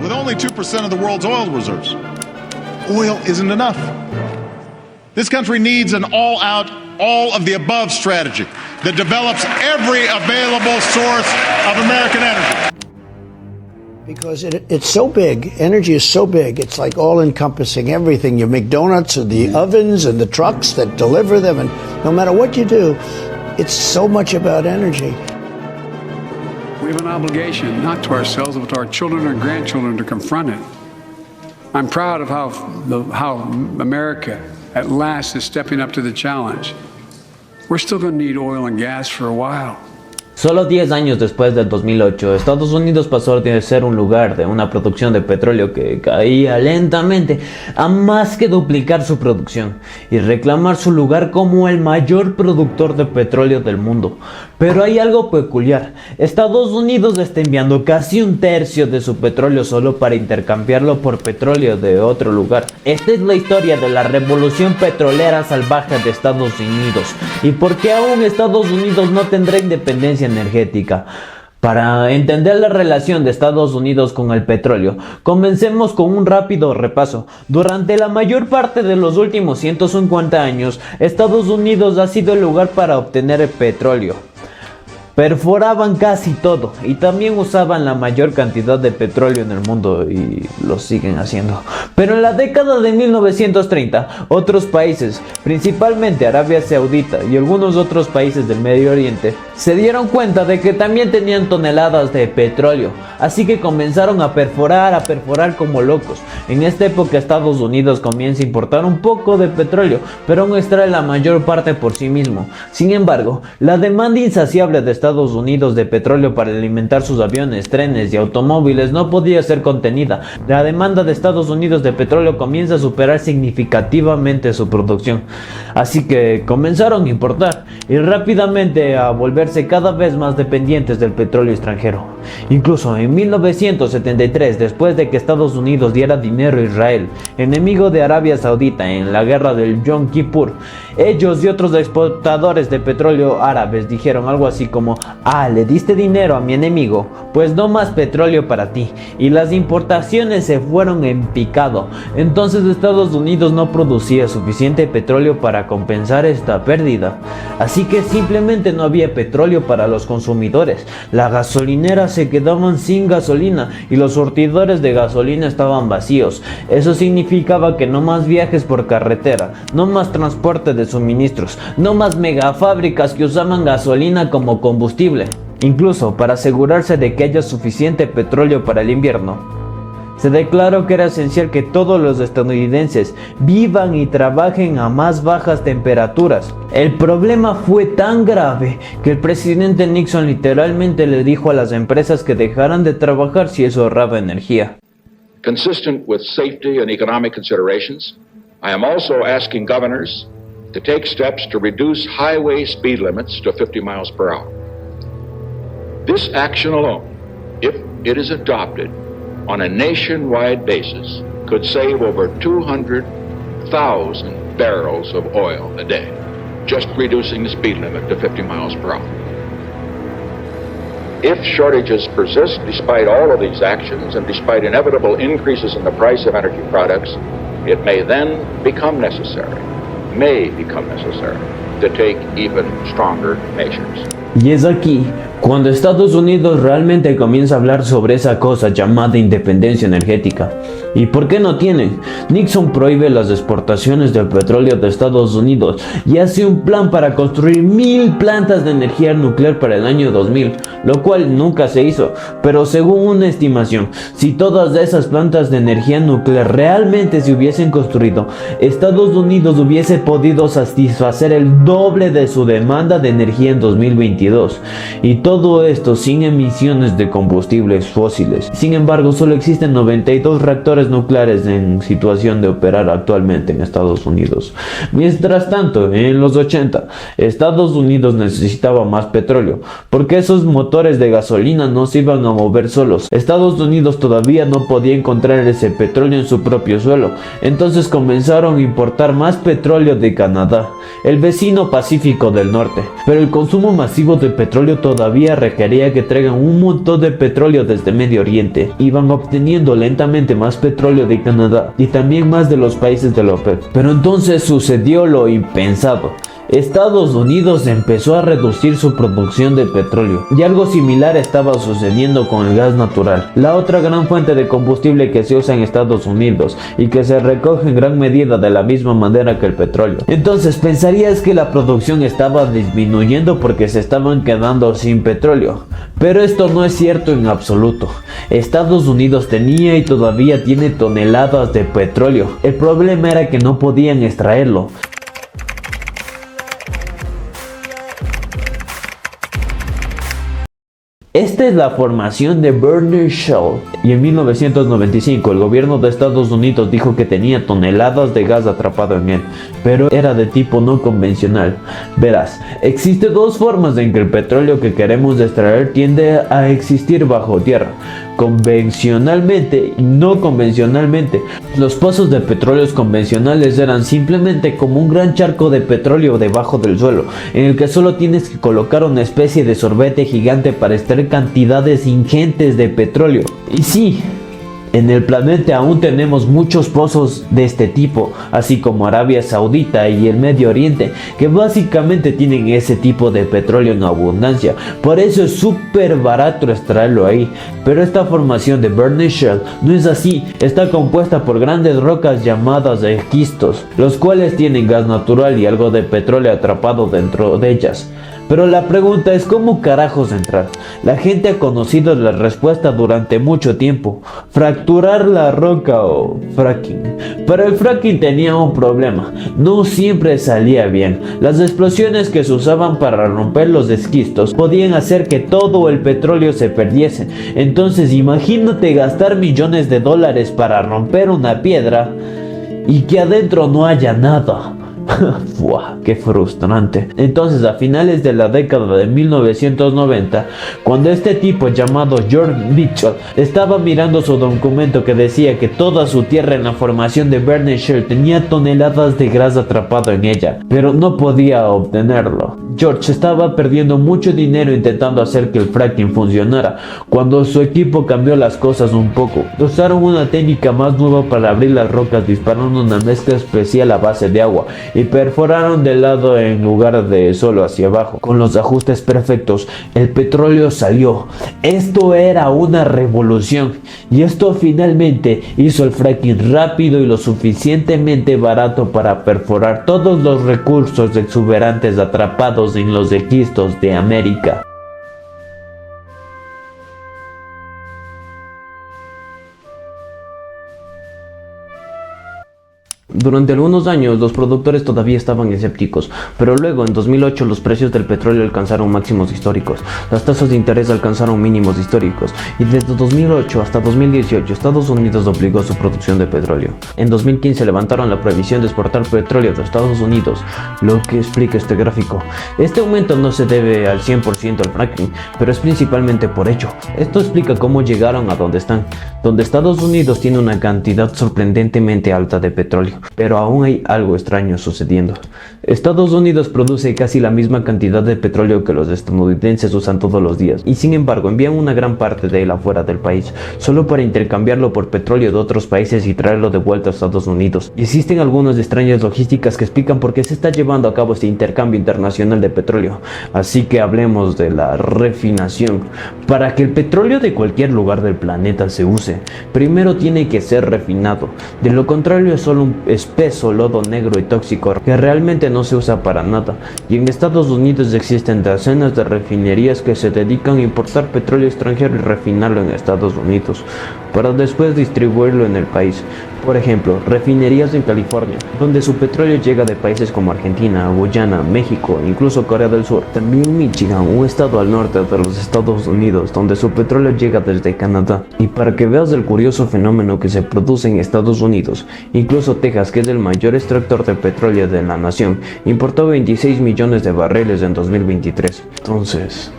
with only 2% of the world's oil reserves. Oil isn't enough. This country needs an all-out, all-of-the-above strategy that develops every available source of American energy. Because it's so big, energy is so big, it's like all-encompassing everything. You make donuts and the ovens and the trucks that deliver them, and no matter what you do, it's so much about energy. We have an obligation, not to ourselves, but to our children and grandchildren, to confront it. I'm proud of how America, at last, is stepping up to the challenge. We're still going to need oil and gas for a while. Solo 10 años después del 2008, Estados Unidos pasó de ser un lugar de una producción de petróleo que caía lentamente a más que duplicar su producción y reclamar su lugar como el mayor productor de petróleo del mundo. Pero hay algo peculiar: Estados Unidos está enviando casi un tercio de su petróleo solo para intercambiarlo por petróleo de otro lugar. Esta es la historia de la revolución petrolera salvaje de Estados Unidos y por qué aún Estados Unidos no tendrá independencia energética. Para entender la relación de Estados Unidos con el petróleo, comencemos con un rápido repaso. Durante la mayor parte de los últimos 150 años, Estados Unidos ha sido el lugar para obtener el petróleo. Perforaban casi todo y también usaban la mayor cantidad de petróleo en el mundo y lo siguen haciendo. Pero en la década de 1930, otros países, principalmente Arabia Saudita y algunos otros países del Medio Oriente, se dieron cuenta de que también tenían toneladas de petróleo, así que comenzaron a perforar como locos. En esta época Estados Unidos comienza a importar un poco de petróleo, pero aún extrae la mayor parte por sí mismo. Sin embargo, la demanda insaciable de Estados Unidos de petróleo para alimentar sus aviones, trenes y automóviles no podía ser contenida. La demanda de Estados Unidos de petróleo comienza a superar significativamente su producción, así que comenzaron a importar y rápidamente a volverse cada vez más dependientes del petróleo extranjero. Incluso en 1973, después de que Estados Unidos diera dinero a Israel, enemigo de Arabia Saudita en la guerra del Yom Kippur, ellos y otros exportadores de petróleo árabes dijeron algo así como: le diste dinero a mi enemigo, pues no más petróleo para ti, y las importaciones se fueron en picado. Entonces Estados Unidos no producía suficiente petróleo para compensar esta pérdida, así que simplemente no había petróleo para los consumidores. Las gasolineras se quedaban sin gasolina y los surtidores de gasolina estaban vacíos. Eso significaba que no más viajes por carretera, no más transporte de suministros, no más megafábricas que usaban gasolina como combustible. Incluso para asegurarse de que haya suficiente petróleo para el invierno, se declaró que era esencial que todos los estadounidenses vivan y trabajen a más bajas temperaturas. El problema fue tan grave que el presidente Nixon literalmente le dijo a las empresas que dejaran de trabajar si eso ahorraba energía. Consistent with safety and economic considerations, I am also asking governors to take steps to reduce highway speed limits to 50 miles per hour. This action alone, if it is adopted on a nationwide basis, could save over 200,000 barrels of oil a day, just reducing the speed limit to 50 miles per hour. If shortages persist despite all of these actions and despite inevitable increases in the price of energy products, it may then become necessary to take even stronger measures. Y es aquí cuando Estados Unidos realmente comienza a hablar sobre esa cosa llamada independencia energética. ¿Y por qué no tienen? Nixon prohíbe las exportaciones del petróleo de Estados Unidos y hace un plan para construir 1000 plantas de energía nuclear para el año 2000, lo cual nunca se hizo. Pero según una estimación, si todas esas plantas de energía nuclear realmente se hubiesen construido, Estados Unidos hubiese podido satisfacer el doble de su demanda de energía en 2022. Y todo esto sin emisiones de combustibles fósiles. Sin embargo, solo existen 92 reactores nucleares en situación de operar actualmente en Estados Unidos. Mientras tanto, en los 80, Estados Unidos necesitaba más petróleo, porque esos motores de gasolina no se iban a mover solos. Estados Unidos todavía no podía encontrar ese petróleo en su propio suelo, entonces comenzaron a importar más petróleo de Canadá, el vecino Pacífico del Norte. Pero el consumo masivo de petróleo todavía todavía requería que traigan un montón de petróleo desde Medio Oriente. Iban obteniendo lentamente más petróleo de Canadá y también más de los países de la OPEP. Pero entonces sucedió lo impensado. Estados Unidos empezó a reducir su producción de petróleo y algo similar estaba sucediendo con el gas natural, la otra gran fuente de combustible que se usa en Estados Unidos y que se recoge en gran medida de la misma manera que el petróleo. Entonces pensarías que la producción estaba disminuyendo porque se estaban quedando sin petróleo, pero esto no es cierto en absoluto. Estados Unidos tenía y todavía tiene toneladas de petróleo. El problema era que no podían extraerlo. Esta es la formación de Bernard Shell y en 1995 el gobierno de Estados Unidos dijo que tenía toneladas de gas atrapado en él, pero era de tipo no convencional. Verás, existen dos formas en que el petróleo que queremos extraer tiende a existir bajo tierra, convencionalmente y no convencionalmente. Los pozos de petróleos convencionales eran simplemente como un gran charco de petróleo debajo del suelo, en el que solo tienes que colocar una especie de sorbete gigante para extraer cantidades ingentes de petróleo. Y sí, en el planeta aún tenemos muchos pozos de este tipo, así como Arabia Saudita y el Medio Oriente, que básicamente tienen ese tipo de petróleo en abundancia. Por eso es súper barato extraerlo ahí. Pero esta formación de Bernard Shell no es así. Está compuesta por grandes rocas llamadas esquistos, los cuales tienen gas natural y algo de petróleo atrapado dentro de ellas. Pero la pregunta es ¿cómo carajos entrar? La gente ha conocido la respuesta durante mucho tiempo: fracturar la roca o fracking. Pero el fracking tenía un problema: no siempre salía bien. Las explosiones que se usaban para romper los esquistos podían hacer que todo el petróleo se perdiese. Entonces imagínate gastar millones de dólares para romper una piedra y que adentro no haya nada. Buah, qué frustrante. Entonces, a finales de la década de 1990, cuando este tipo llamado George Mitchell estaba mirando su documento que decía que toda su tierra en la formación de Bernard Shell tenía toneladas de gas atrapado en ella, pero no podía obtenerlo. George estaba perdiendo mucho dinero intentando hacer que el fracking funcionara, cuando su equipo cambió las cosas un poco. Usaron una técnica más nueva para abrir las rocas, disparando una mezcla especial a base de agua y perforaron de lado en lugar de solo hacia abajo. Con los ajustes perfectos, el petróleo salió. Esto era una revolución, y esto finalmente hizo el fracking rápido y lo suficientemente barato para perforar todos los recursos exuberantes atrapados en los esquistos de América. Durante algunos años los productores todavía estaban escépticos, pero luego en 2008 los precios del petróleo alcanzaron máximos históricos, las tasas de interés alcanzaron mínimos históricos y desde 2008 hasta 2018 Estados Unidos obligó su producción de petróleo. En 2015 levantaron la prohibición de exportar petróleo de Estados Unidos, lo que explica este gráfico. Este aumento no se debe al 100% al fracking, pero es principalmente por ello. Esto explica cómo llegaron a donde están, donde Estados Unidos tiene una cantidad sorprendentemente alta de petróleo. Pero aún hay algo extraño sucediendo. Estados Unidos produce casi la misma cantidad de petróleo que los estadounidenses usan todos los días, y sin embargo envían una gran parte de él afuera del país, solo para intercambiarlo por petróleo de otros países y traerlo de vuelta a Estados Unidos. Y existen algunas extrañas logísticas que explican por qué se está llevando a cabo este intercambio internacional de petróleo. Así que hablemos de la refinación. Para que el petróleo de cualquier lugar del planeta se use, primero tiene que ser refinado. De lo contrario es solo un espeso lodo negro y tóxico que realmente no se usa para nada. Y en Estados Unidos existen decenas de refinerías que se dedican a importar petróleo extranjero y refinarlo en Estados Unidos para después distribuirlo en el país. Por ejemplo, refinerías en California, donde su petróleo llega de países como Argentina, Guyana, México, incluso Corea del Sur. También Michigan, un estado al norte de los Estados Unidos, donde su petróleo llega desde Canadá. Y para que veas el curioso fenómeno que se produce en Estados Unidos, incluso Texas, que es el mayor extractor de petróleo de la nación, importó 26 millones de barriles en 2023. Entonces,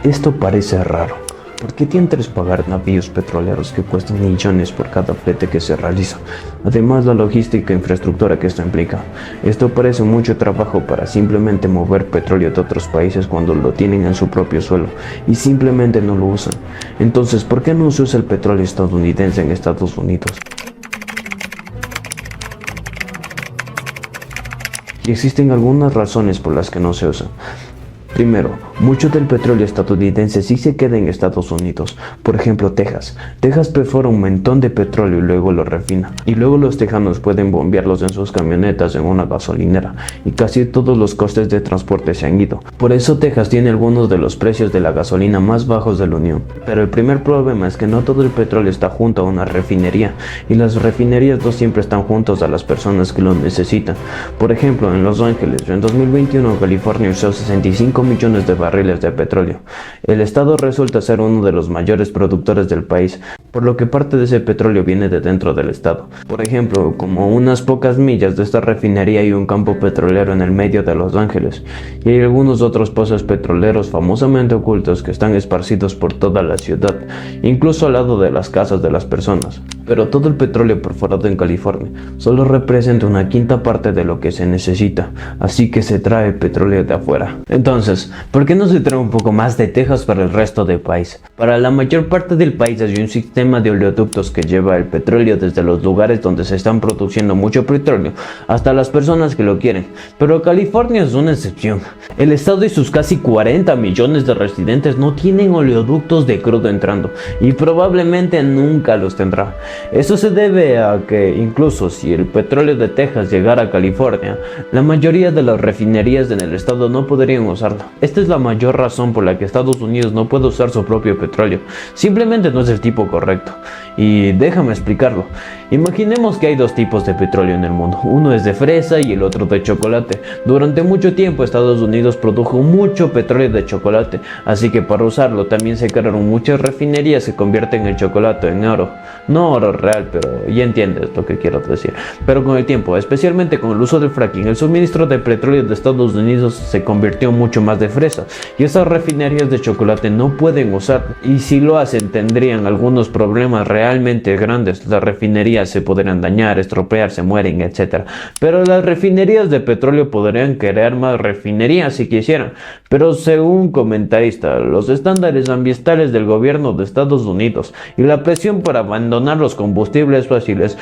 esto parece raro. ¿Por qué tienes que pagar navíos petroleros que cuestan millones por cada flete que se realiza? Además, la logística e infraestructura que esto implica. Esto parece mucho trabajo para simplemente mover petróleo de otros países cuando lo tienen en su propio suelo y simplemente no lo usan. Entonces, ¿por qué no se usa el petróleo estadounidense en Estados Unidos? Y existen algunas razones por las que no se usa. Primero, mucho del petróleo estadounidense sí se queda en Estados Unidos. Por ejemplo, Texas. Texas perfora un montón de petróleo y luego lo refina. Y luego los tejanos pueden bombearlos en sus camionetas en una gasolinera. Y casi todos los costes de transporte se han ido. Por eso Texas tiene algunos de los precios de la gasolina más bajos de la Unión. Pero el primer problema es que no todo el petróleo está junto a una refinería. Y las refinerías no siempre están juntos a las personas que lo necesitan. Por ejemplo, en Los Ángeles, en 2021 California usó 65 millones de barriles de petróleo. El estado resulta ser uno de los mayores productores del país, por lo que parte de ese petróleo viene de dentro del estado. Por ejemplo, como unas pocas millas de esta refinería hay un campo petrolero en el medio de Los Ángeles, y hay algunos otros pozos petroleros famosamente ocultos que están esparcidos por toda la ciudad, incluso al lado de las casas de las personas. Pero todo el petróleo perforado en California solo representa una quinta parte de lo que se necesita, así que se trae petróleo de afuera. Entonces, ¿por qué no se trae un poco más de Texas para el resto del país? Para la mayor parte del país hay un sistema de oleoductos que lleva el petróleo desde los lugares donde se están produciendo mucho petróleo hasta las personas que lo quieren. Pero California es una excepción. El estado y sus casi 40 millones de residentes no tienen oleoductos de crudo entrando y probablemente nunca los tendrá. Eso se debe a que incluso si el petróleo de Texas llegara a California, la mayoría de las refinerías en el estado no podrían usarlo. Esta es la mayor razón por la que Estados Unidos no puede usar su propio petróleo. Simplemente no es el tipo correcto. Y déjame explicarlo. Imaginemos que hay dos tipos de petróleo en el mundo. Uno es de fresa y el otro de chocolate. Durante mucho tiempo Estados Unidos produjo mucho petróleo de chocolate, así que para usarlo también se crearon muchas refinerías que convierten el chocolate en oro. No oro real, pero ya entiendes lo que quiero decir. Pero con el tiempo, especialmente con el uso del fracking, el suministro de petróleo de Estados Unidos se convirtió mucho más de fresa, y esas refinerías de chocolate no pueden usar, y si lo hacen tendrían algunos problemas realmente grandes. Las refinerías se podrían dañar, estropear, se mueren, etc. Pero las refinerías de petróleo podrían crear más refinerías si quisieran. Pero según un comentarista, los estándares ambientales del gobierno de Estados Unidos y la presión para abandonar los combustibles fósiles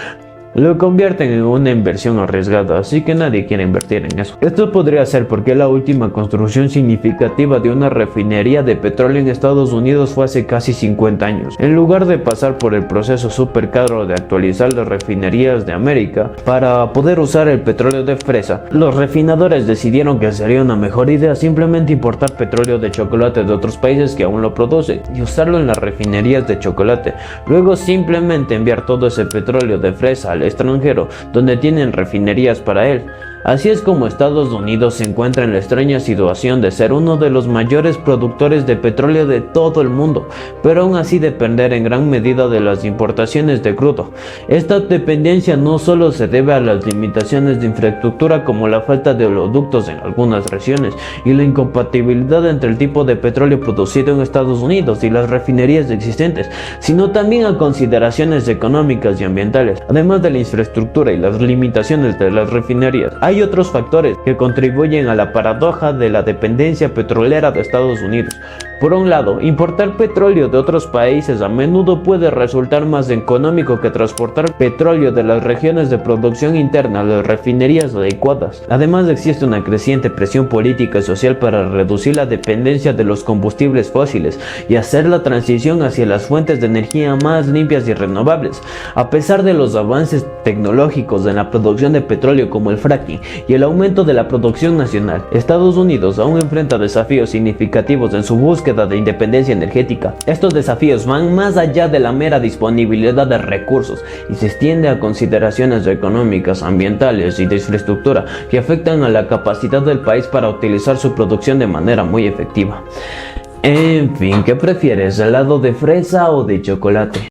lo convierten en una inversión arriesgada, así que nadie quiere invertir en eso. Esto podría ser porque la última construcción significativa de una refinería de petróleo en Estados Unidos fue hace casi 50 años. En lugar de pasar por el proceso súper caro de actualizar las refinerías de América para poder usar el petróleo de fresa, los refinadores decidieron que sería una mejor idea simplemente importar petróleo de chocolate de otros países que aún lo producen y usarlo en las refinerías de chocolate. Luego simplemente enviar todo ese petróleo de fresa al extranjero, donde tienen refinerías para él. Así es como Estados Unidos se encuentra en la extraña situación de ser uno de los mayores productores de petróleo de todo el mundo, pero aún así depender en gran medida de las importaciones de crudo. Esta dependencia no solo se debe a las limitaciones de infraestructura como la falta de oleoductos en algunas regiones y la incompatibilidad entre el tipo de petróleo producido en Estados Unidos y las refinerías existentes, sino también a consideraciones económicas y ambientales, además de la infraestructura y las limitaciones de las refinerías. Hay otros factores que contribuyen a la paradoja de la dependencia petrolera de Estados Unidos. Por un lado, importar petróleo de otros países a menudo puede resultar más económico que transportar petróleo de las regiones de producción interna a las refinerías adecuadas. Además, existe una creciente presión política y social para reducir la dependencia de los combustibles fósiles y hacer la transición hacia las fuentes de energía más limpias y renovables. A pesar de los avances tecnológicos en la producción de petróleo como el fracking y el aumento de la producción nacional, Estados Unidos aún enfrenta desafíos significativos en su búsqueda de independencia energética. Estos desafíos van más allá de la mera disponibilidad de recursos y se extiende a consideraciones económicas, ambientales y de infraestructura que afectan a la capacidad del país para utilizar su producción de manera muy efectiva. En fin, ¿qué prefieres, helado de fresa o de chocolate?